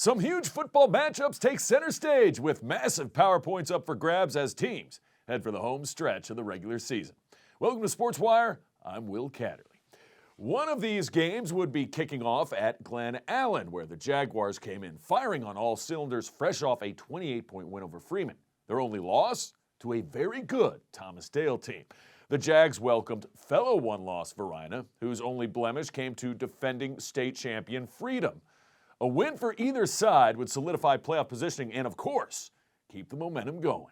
Some huge football matchups take center stage with massive PowerPoints up for grabs as teams head for the home stretch of the regular season. Welcome to Sports Wire. I'm Will Catterley. One of these games would be kicking off at Glen Allen, where the Jaguars came in firing on all cylinders, fresh off a 28-point win over Freeman. Their only loss to a very good Thomas Dale team. The Jags welcomed fellow one-loss Varina, whose only blemish came to defending state champion Freedom. A win for either side would solidify playoff positioning and, of course, keep the momentum going.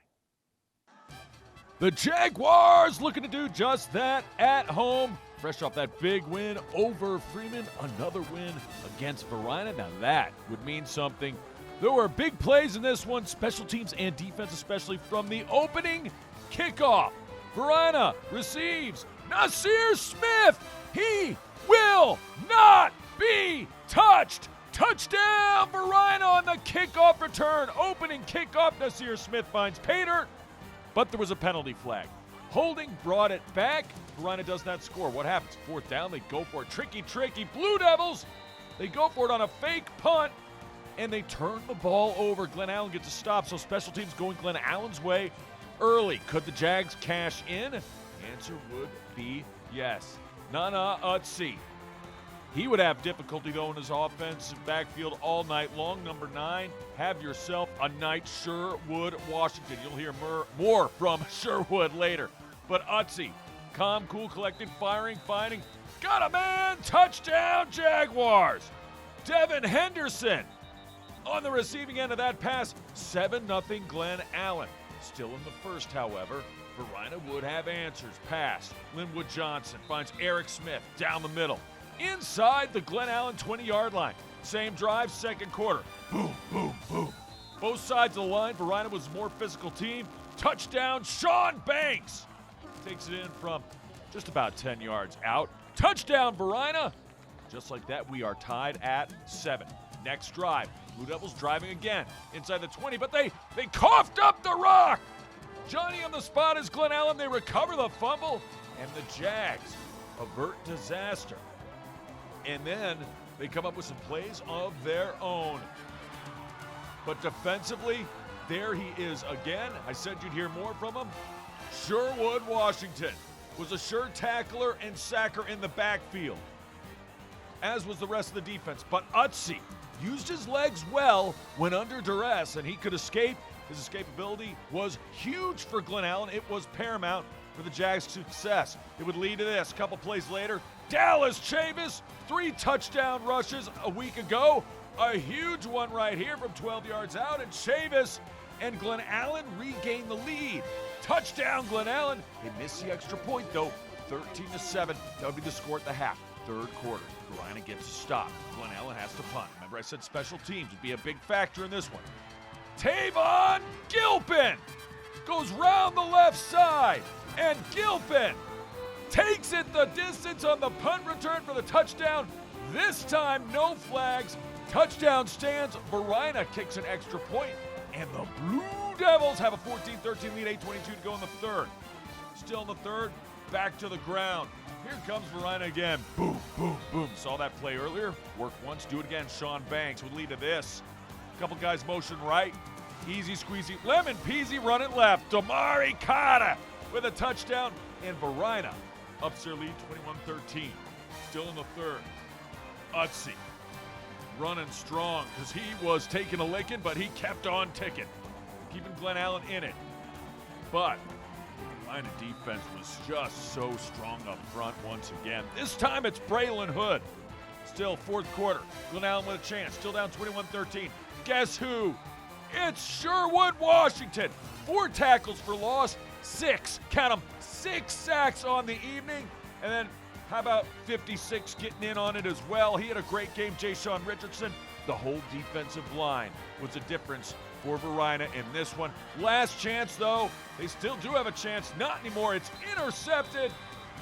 The Jaguars looking to do just that at home. Fresh off that big win over Freeman, another win against Varina. Now that would mean something. There were big plays in this one, special teams and defense, especially from the opening kickoff. Varina receives Nasir Smith. He will not be touched. Touchdown, Varina on the kickoff return. Opening kickoff, Nasir Smith finds pay dirt, but there was a penalty flag. Holding brought it back. Varina does not score. What happens? Fourth down, they go for it. Tricky. Blue Devils, they go for it on a fake punt, and they turn the ball over. Glen Allen gets a stop, so special teams going Glen Allen's way early. Could the Jags cash in? Answer would be yes. Nana Utsi. He would have difficulty, though, in his offensive backfield all night long. Number 9, have yourself a night, Sherwood, Washington. You'll hear more from Sherwood later. But Utsi, calm, cool, collected, firing, finding. Got a man! Touchdown, Jaguars! Devin Henderson on the receiving end of that pass. 7-0 Glen Allen. Still in the first, however, Varina would have answers. Pass. Linwood Johnson finds Eric Smith down the middle. Inside the Glen Allen 20-yard line. Same drive, second quarter. Boom. Both sides of the line, Varina was a more physical team. Touchdown, Sean Banks. Takes it in from just about 10 yards out. Touchdown, Varina. Just like that, we are tied at 7. Next drive, Blue Devils driving again inside the 20, but they coughed up the rock. Johnny on the spot is Glen Allen. They recover the fumble, and the Jags avert disaster. And then they come up with some plays of their own. But defensively, there he is again. I said you'd hear more from him. Sherwood, Washington was a sure tackler and sacker in the backfield, as was the rest of the defense. But Utsi used his legs well when under duress, and he could escape. His escapability was huge for Glen Allen. It was paramount for the Jags' success. It would lead to this. A couple plays later, Dallas Chavis, 3 touchdown rushes a week ago. A huge one right here from 12 yards out, and Chavis and Glen Allen regain the lead. Touchdown, Glen Allen. They miss the extra point, though. 13-7. That would be the score at the half. Third quarter, Varina gets a stop. Glen Allen has to punt. Remember, I said special teams would be a big factor in this one. Tavon Gilpin goes round the left side, and Gilpin takes it the distance on the punt return for the touchdown. This time, no flags. Touchdown stands. Varina kicks an extra point, and the Blue Devils have a 14-13 lead, 8:22 to go in the third. Still in the third, back to the ground. Here comes Varina again. Boom. Saw that play earlier. Work once, do it again. Sean Banks would lead to this. Couple guys motion right. Easy squeezy. Lemon peasy running left. Damari Carter with a touchdown. And Varina ups their lead 21-13. Still in the third. Utsi running strong because he was taking a licking, but he kept on ticking. Keeping Glen Allen in it. But the Varina defense was just so strong up front once again. This time it's Braylon Hood. Still fourth quarter. Glen Allen with a chance. Still down 21-13. Guess who? It's Sherwood, Washington. 4 tackles for loss. 6, count them, 6 sacks on the evening. And then how about 56 getting in on it as well? He had a great game, Ja'Shawn Richardson. The whole defensive line was a difference for Varina in this one. Last chance, though. They still do have a chance. Not anymore. It's intercepted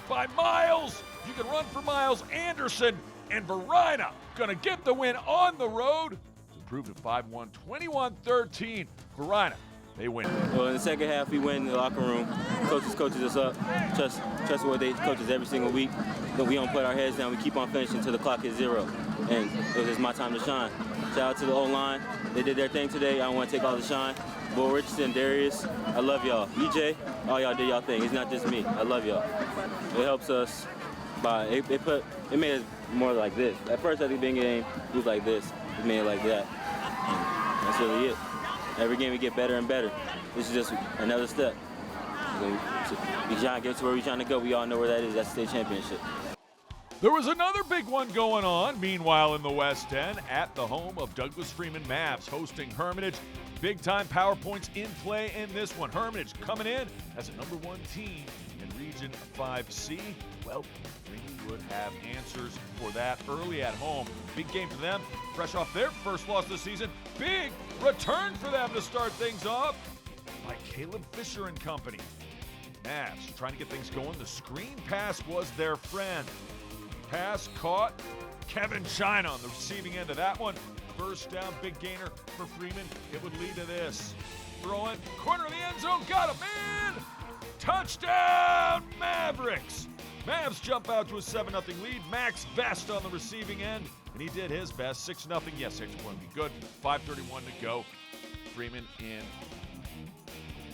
by Miles. You can run for Miles Anderson. And Varina going to get the win on the road to prove it 5-1, 21-13. Varina, they win. Well, in the second half, we went in the locker room. Coaches us up. Trust what they coach us every single week. But we don't put our heads down. We keep on finishing until the clock hits 0. And it was just my time to shine. Shout out to the O-line. They did their thing today. I don't want to take all the shine. Bull Richardson, Darius, I love y'all. EJ, all y'all did y'all thing. It's not just me. I love y'all. It helps us by, it made us more like this. At first, at the beginning game, it was like this. It made it like that. And that's really it. Every game we get better and better. This is just another step. We trying to get to where we're trying to go. We all know where that is. That's the state championship. There was another big one going on, meanwhile, in the West End at the home of Douglas Freeman Mavs hosting Hermitage. Big-time power points in play in this one. Hermitage coming in as a #1 team in Region 5C. Well, Freeman would have answers for that early at home. Big game for them, fresh off their first loss this season. Big return for them to start things off by Caleb Fisher and company. Mavs trying to get things going. The screen pass was their friend. Pass caught. Kevin China on the receiving end of that one. First down, big gainer for Freeman. It would lead to this. Throwing, corner of the end zone, got him in! Touchdown, Mavericks! Mavs jump out to a 7-0 lead. Max Vest on the receiving end, and he did his best. 6-0, yes, extra point would be good. 5:31 to go. Freeman in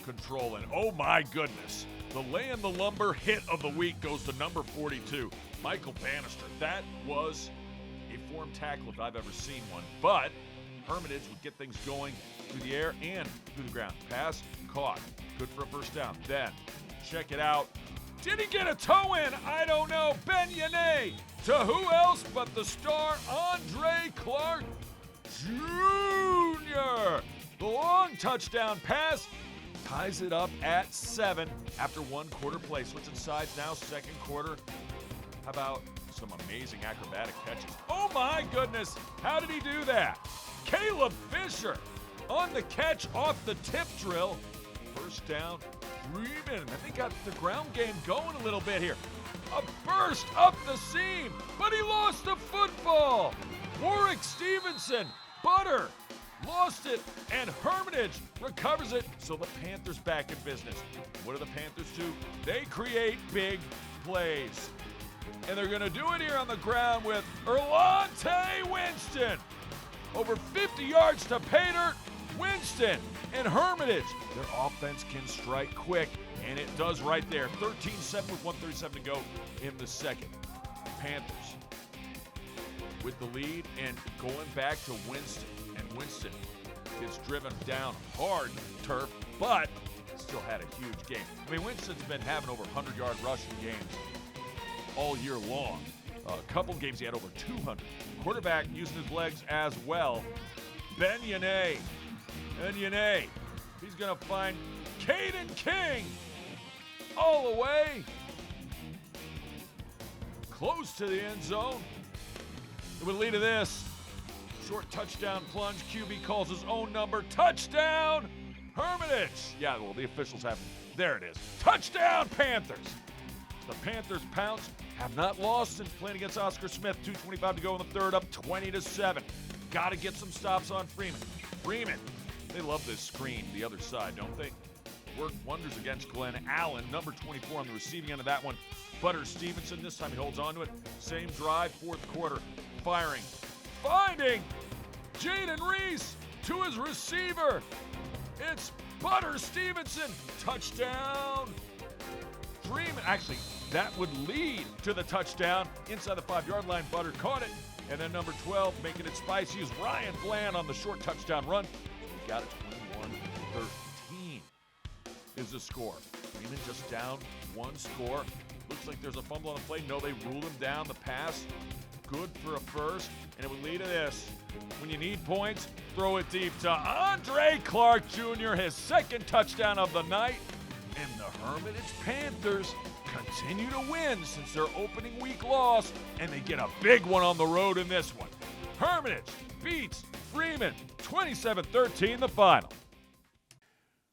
control, and oh my goodness, the lay in the lumber hit of the week goes to number 42, Michael Bannister. That was a form tackle if I've ever seen one, but Hermitage would get things going through the air and through the ground. Pass, caught, good for a first down. Then, check it out. Did he get a toe in? I don't know. Ben Yane to who else but the star Andre Clark Jr. The long touchdown pass ties it up at 7 after 1 quarter play. Switching sides now, second quarter. How about some amazing acrobatic catches? Oh my goodness, how did he do that? Caleb Fisher on the catch off the tip drill. First down, Freeman. I think got the ground game going a little bit here. A burst up the seam, but he lost the football. Warwick Stevenson, Butter, lost it, and Hermitage recovers it, so the Panthers back in business. What do the Panthers do? They create big plays. And they're going to do it here on the ground with Erlante Winston. Over 50 yards to pay dirt. Winston and Hermitage. Their offense can strike quick, and it does right there. 13-7 with 1:37 to go in the second. Panthers with the lead and going back to Winston. And Winston gets driven down hard turf, but still had a huge game. I mean, Winston's been having over 100-yard rushing games all year long. A couple games he had over 200. Quarterback using his legs as well. Ben Yane. And Yane, he's going to find Caden King all the way close to the end zone. It would lead to this. Short touchdown plunge. QB calls his own number. Touchdown, Hermitage. Yeah, well, the officials have. There it is. Touchdown, Panthers. The Panthers pounce. Have not lost since playing against Oscar Smith. 2:25 to go in the third, up 20-7. Got to get some stops on Freeman. Freeman, they love this screen, the other side, don't they? Worked wonders against Glen Allen, number 24 on the receiving end of that one. Butter Stevenson, this time he holds on to it. Same drive, fourth quarter, firing. Finding Jaden Reese to his receiver. It's Butter Stevenson. Touchdown. Freeman, actually, that would lead to the touchdown. Inside the 5-yard line, Butter caught it. And then number 12, making it spicy, is Ryan Bland on the short touchdown run. We got it 21-13 is the score. Freeman just down 1 score. Looks like there's a fumble on the play. No, they ruled him down. The pass, good for a first. And it would lead to this. When you need points, throw it deep to Andre Clark Jr., his second touchdown of the night. And the Hermitage Panthers continue to win since their opening week loss, and they get a big one on the road in this one. Hermitage beats Freeman 27-13 the final.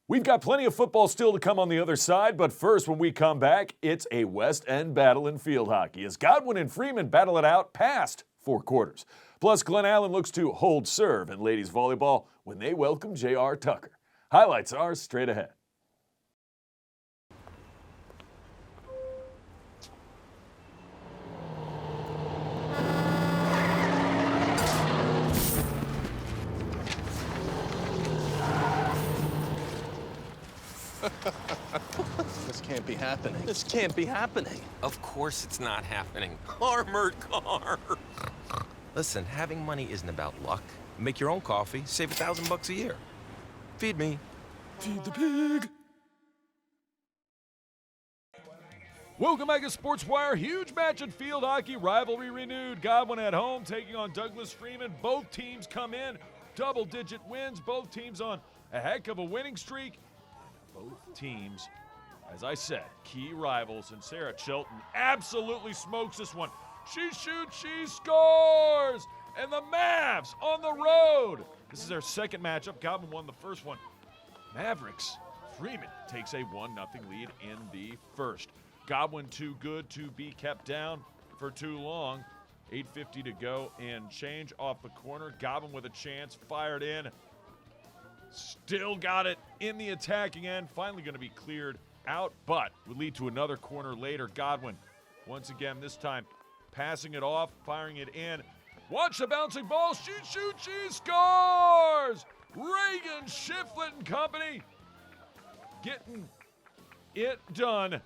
We've got plenty of football still to come on the other side, but first, when we come back, it's a West End battle in field hockey as Godwin and Freeman battle it out past 4 quarters. Plus, Glen Allen looks to hold serve in ladies volleyball when they welcome J.R. Tucker. Highlights are straight ahead. This can't be happening. This can't be happening. Of course it's not happening. Armored car. Listen, having money isn't about luck. Make your own coffee, save $1,000 a year. Feed me. Feed the pig. Welcome back to Sports Wire. Huge match in field hockey. Rivalry renewed. Godwin at home taking on Douglas Freeman. Both teams come in. Double-digit wins. Both teams on a heck of a winning streak. Both teams, as I said, key rivals. And Sarah Chilton absolutely smokes this one. She shoots, she scores! And the Mavs on the road. This is their second matchup. Godwin won the first one. Mavericks. Freeman takes a 1-0 lead in the first. Godwin too good to be kept down for too long. 8:50 to go and change off the corner. Godwin with a chance, fired in. Still got it in the attacking end. Finally going to be cleared out, but would lead to another corner later. Godwin, once again, this time passing it off, firing it in. Watch the bouncing ball. She scores! Reagan, Shiflett and company getting it done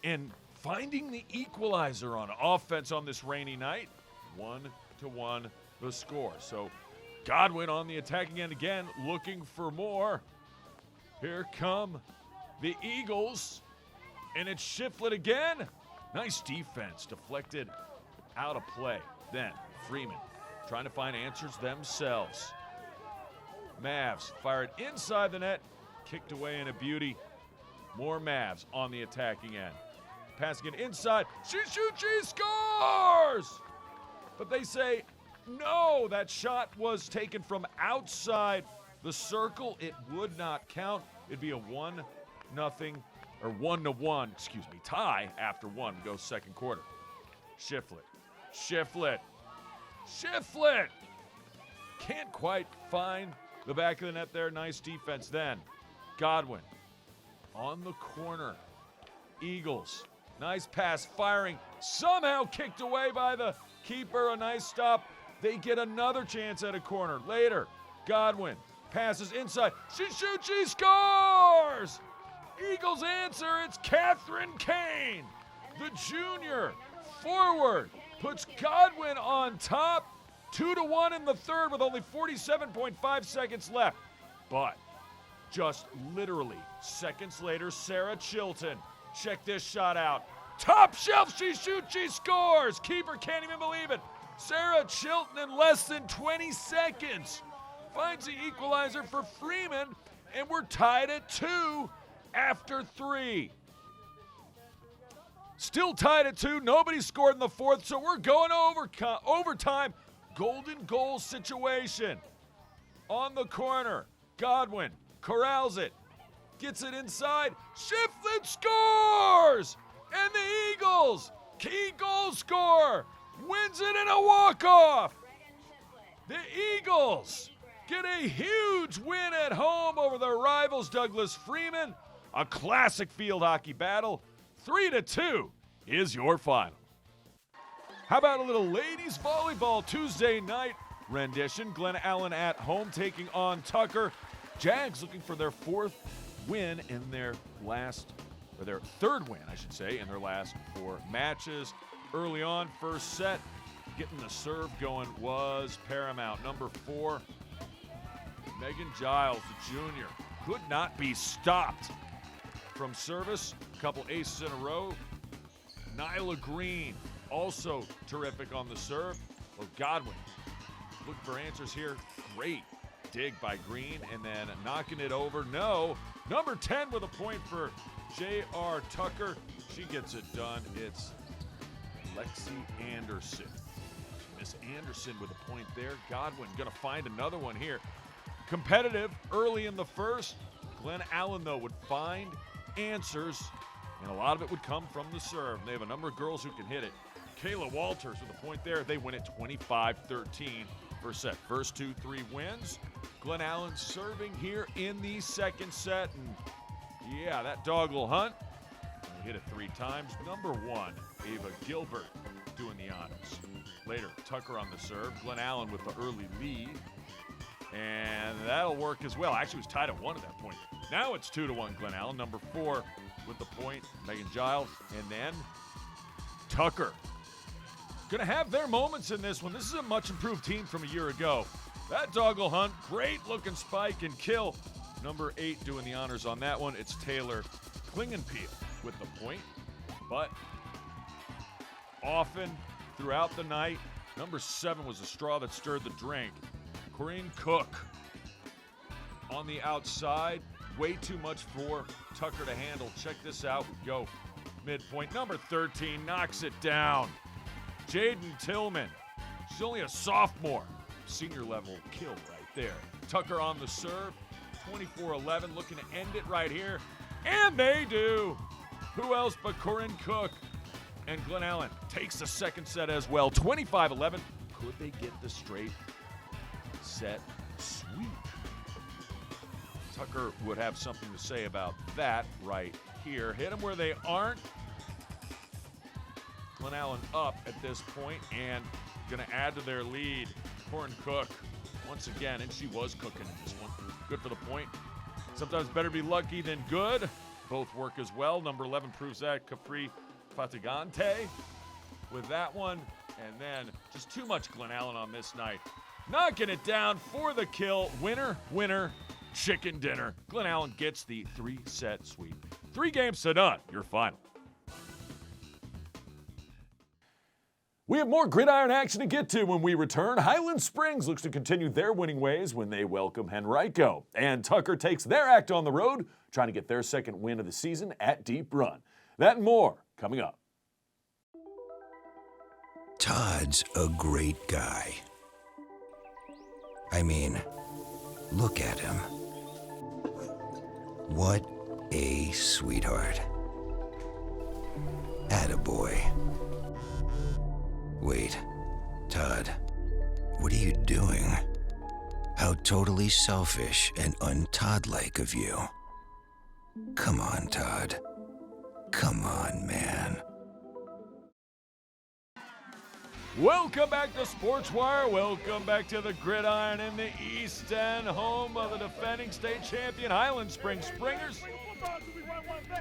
and finding the equalizer on offense on this rainy night. 1-1 the score. So Godwin on the attacking end again, looking for more. Here come the Eagles, and it's Shiflett again. Nice defense, deflected out of play. Then Freeman trying to find answers themselves. Mavs fire it inside the net, kicked away in a beauty. More Mavs on the attacking end. Passing it inside, she scores! But they say, no, that shot was taken from outside the circle. It would not count. It'd be a 1-1 tie after one. We go second quarter. Shiflett. Can't quite find the back of the net there. Nice defense then. Godwin on the corner. Eagles. Nice pass, firing. Somehow kicked away by the keeper. A nice stop. They get another chance at a corner. Later, Godwin passes inside. She shoots, she scores! Eagles answer, it's Catherine Kane. The junior forward puts Godwin on top. 2-1 in the third with only 47.5 seconds left. But just literally seconds later, Sarah Chilton. Check this shot out. Top shelf, she shoots, she scores. Keeper can't even believe it. Sarah Chilton in less than 20 seconds finds the equalizer for Freeman, and we're tied at 2 after 3. Still tied at 2. Nobody scored in the fourth, so we're going overtime. Golden goal situation. On the corner, Godwin corrals it, gets it inside. Shiflett scores! And the Eagles, key goal scorer, wins it in a walk-off. The Eagles get a huge win at home over their rivals Douglas Freeman. A classic field hockey battle. 3-2 is your final. How about a little ladies volleyball Tuesday night rendition? Glen Allen at home taking on Tucker. Jags looking for their fourth win in their their third win, I should say, in their last 4 matches. Early on, first set, getting the serve going was paramount. Number 4, Megan Giles, the junior, could not be stopped from service. A couple aces in a row. Nyla Green, also terrific on the serve. Well, Godwin looking for answers here. Great dig by Green, and then knocking it over. No. Number 10 with a point for J.R. Tucker. She gets it done. It's Lexi Anderson. Miss Anderson with a point there. Godwin going to find another one here. Competitive early in the first. Glen Allen, though, would find answers, and a lot of it would come from the serve. They have a number of girls who can hit it. Kayla Walters with a point there. They win it 25-13. first set. First 2-3 wins. Glen Allen serving here in the second set. And yeah, that dog will hunt. He hit it 3 times. Number 1, Ava Gilbert doing the honors. Later, Tucker on the serve. Glen Allen with the early lead. And that'll work as well. Actually, it was tied at 1 at that point. Now it's 2-1 Glen Allen. Number 4 with the point, Megan Giles. And then Tucker. Gonna have their moments in this one. This is a much improved team from a year ago. That dog will hunt. Great looking spike and kill. Number 8 doing the honors on that one. It's Taylor Klingenpeel with the point. But often throughout the night, number 7 was the straw that stirred the drink. Corinne Cook on the outside. Way too much for Tucker to handle. Check this out. Go midpoint. Number 13 knocks it down. Jaden Tillman. She's only a sophomore. Senior level kill right there. Tucker on the serve. 24-11. Looking to end it right here. And they do. Who else but Corinne Cook? And Glen Allen takes the second set as well. 25-11. Could they get the straight set sweep? Tucker would have something to say about that right here. Hit them where they aren't. Glen Allen up at this point and going to add to their lead. Corinne Cook once again, and she was cooking in this one. Good for the point. Sometimes better be lucky than good. Both work as well. Number 11 proves that. Capri Fatigante with that one. And then just too much Glen Allen on this night. Knocking it down for the kill. Winner, winner, chicken dinner. Glen Allen gets the 3-set sweep. 3 games to none, your final. We have more gridiron action to get to when we return. Highland Springs looks to continue their winning ways when they welcome Henrico. And Tucker takes their act on the road, trying to get their second win of the season at Deep Run. That and more coming up. Todd's a great guy. I mean, look at him. What a sweetheart. Attaboy. Wait, Todd, what are you doing? How totally selfish and un-Todd-like of you. Come on, Todd. Come on, man. Welcome back to SportsWire. Welcome back to the gridiron in the East End, home of the defending state champion Highland Springs Springers.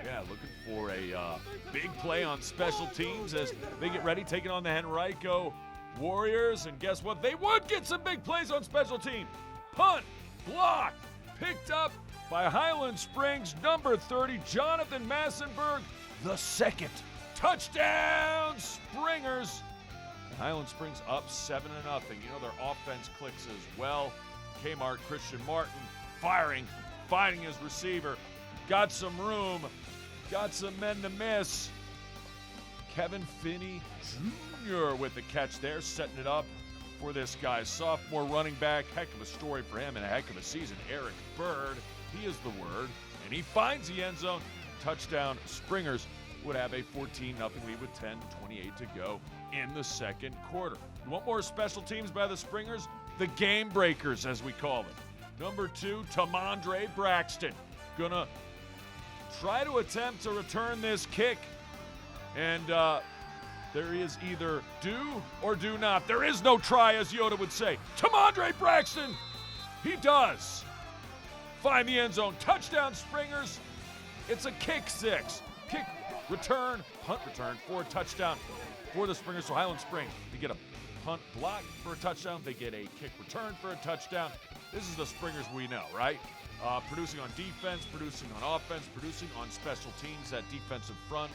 Yeah, looking for a big play on special teams as they get ready, taking on the Henrico Warriors. And guess what? They would get some big plays on special teams. Punt, block, picked up by Highland Springs, number 30, Jonathan Massenberg, the second. Touchdown, Springers. Highland Springs up 7-0. You know their offense clicks as well. Kmart Christian Martin firing, finding his receiver. Got some room, got some men to miss. Kevin Finney Jr. with the catch there, setting it up for this guy. Sophomore running back, heck of a story for him and a heck of a season. Eric Bird, he is the word, and he finds the end zone. Touchdown. Springers would have a 14-0 lead with 10:28 to go in the second quarter. You want more special teams by the Springers? The game breakers, as we call them. Number 2, Tamondre Braxton. Gonna try to attempt to return this kick. And there is either do or do not. There is no try, as Yoda would say. Tamondre Braxton, he does find the end zone. Touchdown, Springers. It's a kick 6. Kick return, punt return for a touchdown for the Springers. So Highland Springs, they get a punt block for a touchdown. They get a kick return for a touchdown. This is the Springers we know, right? Producing on defense, producing on offense, producing on special teams. That defensive front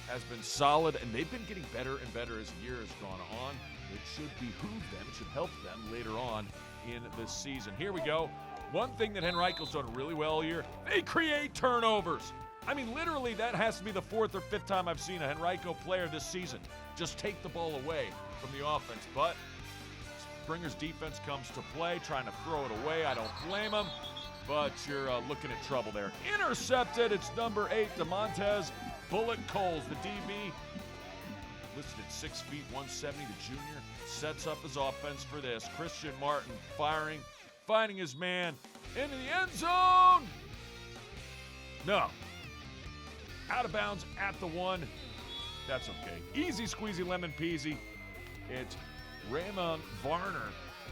has been solid, and they've been getting better and better as the year has gone on. It should behoove them. It should help them later on in this season. Here we go. One thing that Henrico's done really well all year, they create turnovers. I mean, literally, that has to be the 4th or 5th time I've seen a Henrico player this season just take the ball away from the offense. But Springers defense comes to play, trying to throw it away. I don't blame them, but you're looking at trouble there. Intercepted. It's number 8, DeMontez Bullet Coles, the DB. listed at 6 feet, 170, the junior, sets up his offense for this. Christian Martin firing, finding his man into the end zone. No. Out of bounds at the 1. That's okay. Easy squeezy lemon peasy. It's Raymond Varner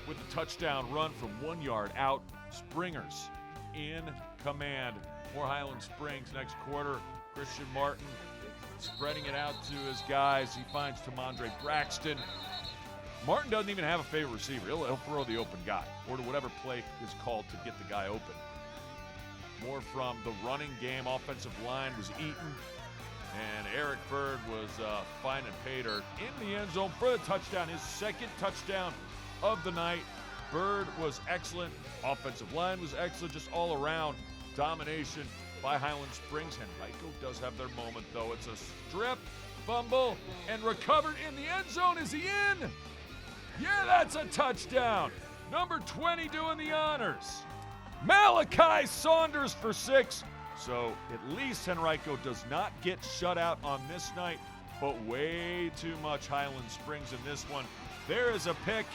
with the touchdown run from 1 yard out. Springers in command. More Highland Springs next quarter. Christian Martin spreading it out to his guys. He finds Tamondre Braxton. Martin doesn't even have a favorite receiver. He'll throw the open guy or to whatever play is called to get the guy open. More from the running game. Offensive line was eaten. And Eric Bird was finding pay dirt in the end zone for the touchdown. His second touchdown of the night. Bird was excellent. Offensive line was excellent. Just all around domination by Highland Springs. Henrico does have their moment, though. It's a strip, fumble, and recovered in the end zone. Is he in? Yeah, that's a touchdown. Number 20 doing the honors. Malachi Saunders for 6. So at least Henrico does not get shut out on this night, but way too much Highland Springs in this one. There is a pick,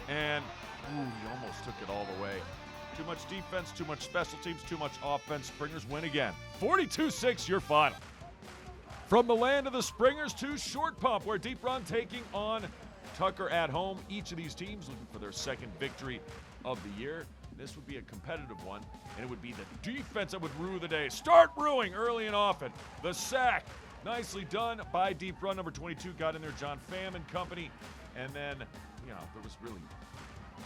and he almost took it all the way. Too much defense, too much special teams, too much offense. Springers win again. 42-6, your final. From the land of the Springers to Short Pump, where Deep Run taking on Tucker at home. Each of these teams looking for their second victory of the year. This would be a competitive one, and it would be the defense that would rue the day. Start ruining early and often. The sack, nicely done by Deep Run. Number 22 got in there, John Pham and company. And then, there was really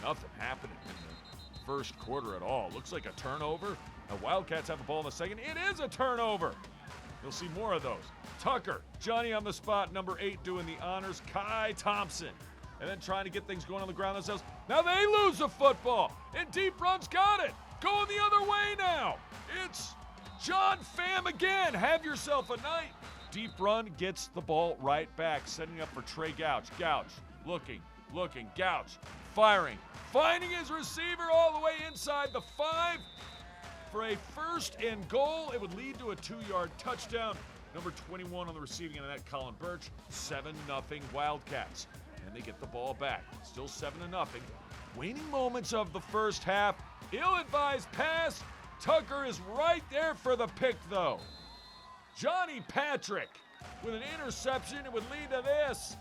nothing happening in the first quarter at all. Looks like a turnover. The Wildcats have the ball in the second. It is a turnover. You'll see more of those. Tucker, Johnny on the spot, number 8 doing the honors. Kai Thompson. And then trying to get things going on the ground themselves. Now they lose the football. And Deep Run's got it. Going the other way now. It's John Pham again. Have yourself a night. Deep Run gets the ball right back. Setting up for Trey Gouch. Gouch looking. Gouch firing. Finding his receiver all the way inside the 5 for a 1st and goal. It would lead to a 2-yard touchdown. Number 21 on the receiving end of that, Colin Birch. 7-0 Wildcats. And they get the ball back. Still 7-0. Waning moments of the first half. Ill-advised pass. Tucker is right there for the pick, though. Johnny Patrick with an interception. It would lead to this.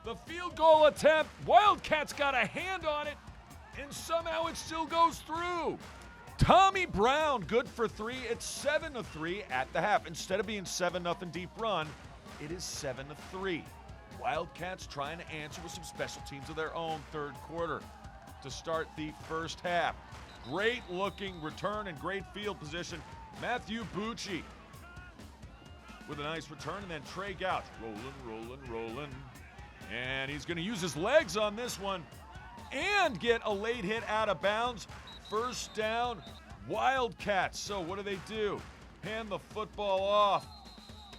The field goal attempt. Wildcats got a hand on it, and somehow it still goes through. Tommy Brown, good for 3. It's 7-3 at the half. Instead of being 7-0 Deep Run, it is 7-3. Wildcats trying to answer with some special teams of their own third quarter to start the first half. Great looking return and great field position. Matthew Bucci with a nice return, and then Trey Gouch rolling. And he's going to use his legs on this one and get a late hit out of bounds. First down, Wildcats. So what do? Hand the football off.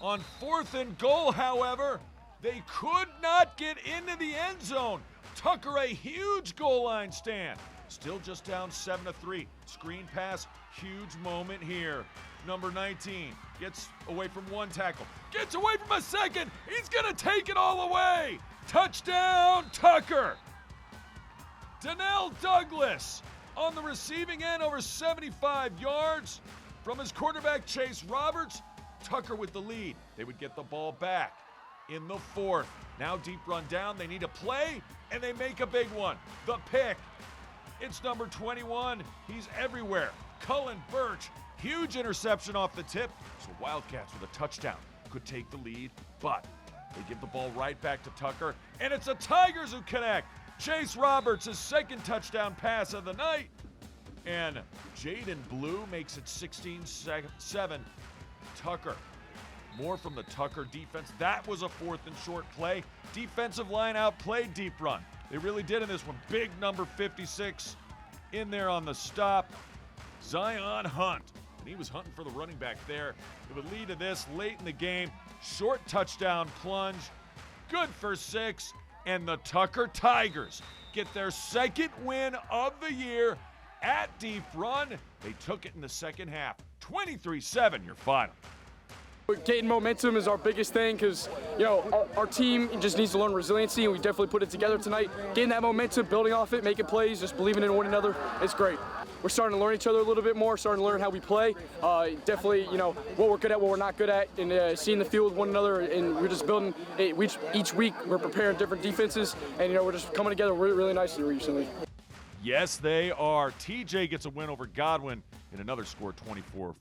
On 4th and goal, however, they could not get into the end zone. Tucker, a huge goal line stand. Still just down 7-3. Screen pass, huge moment here. Number 19 gets away from one tackle. Gets away from a second. He's going to take it all away. Touchdown, Tucker. Donnell Douglas on the receiving end, over 75 yards from his quarterback, Chase Roberts. Tucker with the lead. They would get the ball back in the 4th. Now Deep Run down. They need a play, and they make a big one. The pick. It's number 21. He's everywhere. Cullen Birch. Huge interception off the tip. So Wildcats with a touchdown could take the lead, but they give the ball right back to Tucker, and it's the Tigers who connect. Chase Roberts, his second touchdown pass of the night. And Jaden Blue makes it 16-7. Tucker. More from the Tucker defense. That was a 4th and short play. Defensive line outplayed Deep Run. They really did in this one. Big number 56 in there on the stop. Zion Hunt. And he was hunting for the running back there. It would lead to this late in the game. Short touchdown plunge. Good for 6. And the Tucker Tigers get their second win of the year at Deep Run. They took it in the second half. 23-7, your final. Getting momentum is our biggest thing because, our team just needs to learn resiliency, and we definitely put it together tonight. Getting that momentum, building off it, making plays, just believing in one another, it's great. We're starting to learn each other a little bit more, starting to learn how we play. Definitely, what we're good at, what we're not good at, and seeing the field with one another, and we're just building. Each week, we're preparing different defenses, and, we're just coming together really, really nicely recently. Yes, they are. TJ gets a win over Godwin in another score, 24-14.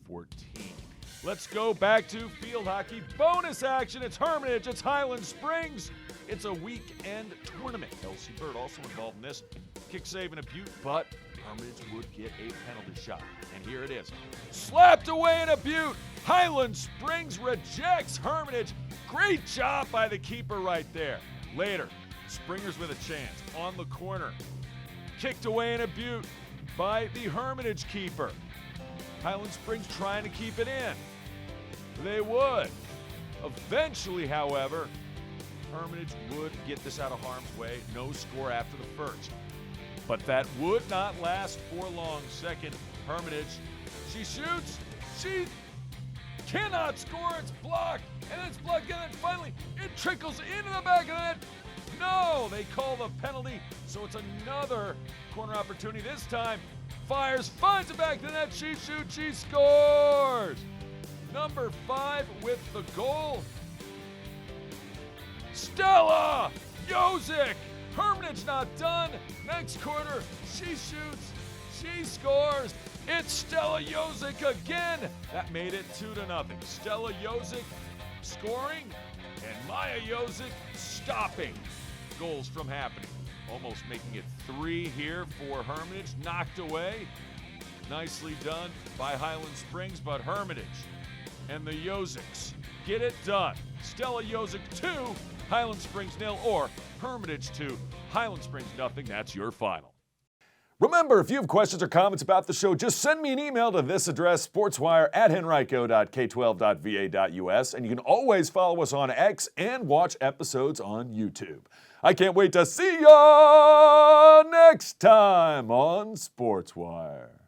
Let's go back to field hockey. Bonus action. It's Hermitage. It's Highland Springs. It's a weekend tournament. Elsie Bird also involved in this. Kick save and a butte, but Hermitage would get a penalty shot. And here it is. Slapped away in a butte. Highland Springs rejects Hermitage. Great job by the keeper right there. Later, Springers with a chance on the corner. Kicked away in a butte by the Hermitage keeper. Highland Springs trying to keep it in. They would. Eventually, however, Hermitage would get this out of harm's way. No score after the first. But that would not last for long. Second, Hermitage. She shoots. She cannot score. It's blocked. And it's blocked. And then finally, it trickles into the back of the net. No, they call the penalty. So it's another corner opportunity. This time, fires, finds it back to the net. She shoots. She scores. Number 5 with the goal. Stella Yozik. Hermitage not done. Next quarter, she shoots. She scores. It's Stella Yozik again. That made it 2-0. Stella Yozik scoring and Maya Yozik stopping goals from happening. Almost making it 3 here for Hermitage. Knocked away. Nicely done by Highland Springs, but Hermitage and the Yoziks get it done. Stella Yozik 2, Highland Springs 0, or Hermitage 2, Highland Springs 0. That's your final. Remember, if you have questions or comments about the show, just send me an email to this address, sportswire@henrico.k12.va.us, and you can always follow us on X and watch episodes on YouTube. I can't wait to see ya next time on Sportswire.